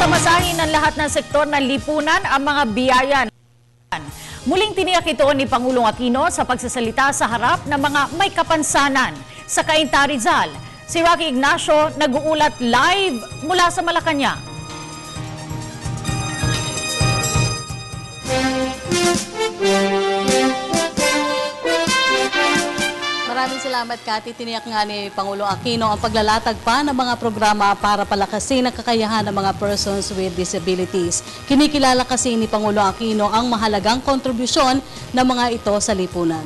Pasamasahin ng lahat ng sektor ng lipunan ang mga biyaya. Muling tiniyak ito ni Pangulong Aquino sa pagsasalita sa harap ng mga may kapansanan sa Cainta, Rizal. Si Rocky Ignacio nag-uulat live mula sa Malacanang. Maraming salamat, Cathy. Tiniyak nga ni Pangulong Aquino ang paglalatag pa ng mga programa para palakasin ang kakayahan ng mga persons with disabilities. Kinikilala kasi ni Pangulong Aquino ang mahalagang kontribusyon ng mga ito sa lipunan.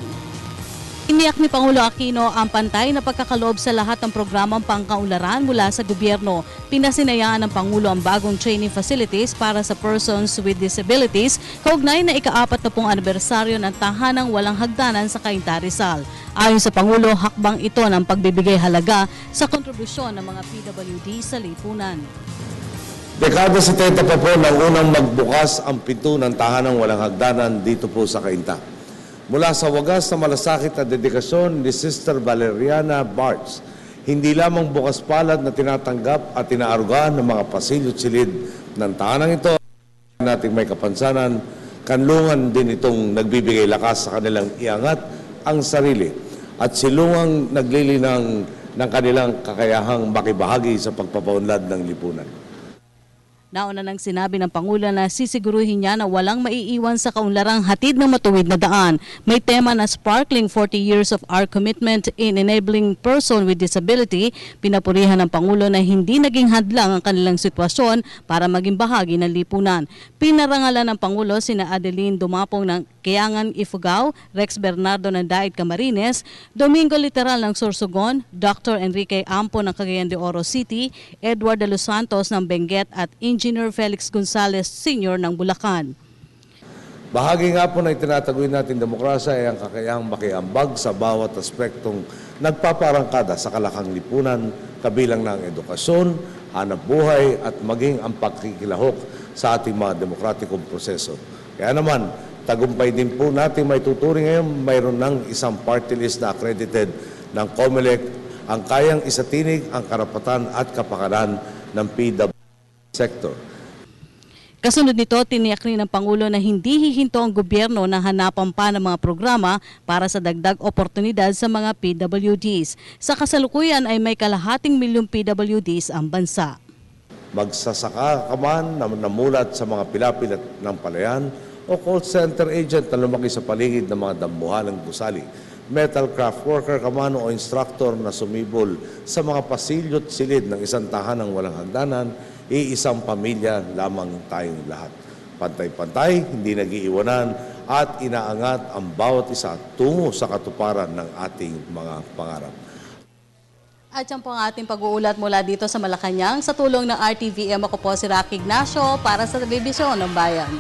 Iniyak ni Pangulo Aquino ang pantay na pagkakaloob sa lahat ng programang pangkaunlaran mula sa gobyerno. Pinasinayaan ng Pangulo ang bagong training facilities para sa persons with disabilities kaugnay na ika-4 na pong anibersaryo ng tahanang walang hagdanan sa Cainta, Rizal. Ayon sa Pangulo, hakbang ito ng pagbibigay halaga sa kontribusyon ng mga PWD sa lipunan. Dekada 70 pa po nang unang magbukas ang pinto ng tahanang walang hagdanan dito po sa Cainta. Mula sa wagas na malasakit na dedikasyon ni Sister Valeriana Bartz, hindi lamang bukas palad na tinatanggap at tinaarugahan ng mga pasilyo't silid ng tahanang ito nating may kapansanan, kanlungan din itong nagbibigay lakas sa kanilang iangat ang sarili at silungang naglilinang ng kanilang kakayahang makibahagi sa pagpapaunlad ng lipunan. Nauna nang sinabi ng Pangulo na sisiguruhin niya na walang maiiwan sa kaunlarang hatid ng matuwid na daan. May tema na Sparkling 40 Years of Our Commitment in Enabling Person with Disability. Pinapurihan ng Pangulo na hindi naging hadlang ang kanilang sitwasyon para maging bahagi ng lipunan. Pinarangalan ng Pangulo sina Adeline Dumapong ng Kayangan Ifugao, Rex Bernardo ng Daig Camarines, Domingo Literal ng Sorsogon, Dr. Enrique Ampo ng Cagayan de Oro City, Edward de los Santos ng Benguet at Engineer Felix Gonzalez Sr. ng Bulacan. Bahagi nga po na itinataguyod natin demokrasya ay ang kakayahang makiambag sa bawat aspektong nagpaparangkada sa kalakang lipunan, kabilang ng edukasyon, hanap buhay at maging ang pagkikilahok sa ating mga demokratikong proseso. Kaya naman, tagumpay din po natin may tuturing ngayon, mayroon ng isang party list na accredited ng COMELEC ang kayang isatinig ang karapatan at kapakanan ng PWD sector. Kasunod nito, tiniyak rin ng Pangulo na hindi hihinto ang gobyerno na hanapan pa ng mga programa para sa dagdag oportunidad sa mga PWDs. Sa kasalukuyan ay may 250,000 PWDs ang bansa. Magsasaka ka man na namulat sa mga pilapilat ng palayan o call center agent na lumaki sa paligid ng mga dambuhalang gusali, metal craft worker ka man o instructor na sumibol sa mga pasilyo't silid ng isang tahanang walang hagdanan, iisang pamilya lamang tayong lahat. Pantay-pantay, hindi nag-iiwanan at inaangat ang bawat isa tungo sa katuparan ng ating mga pangarap. At yan po ang ating pag-uulat mula dito sa Malacanang. Sa tulong ng RTVM, ako po si Rocky Ignacio para sa Telebisyon ng Bayan.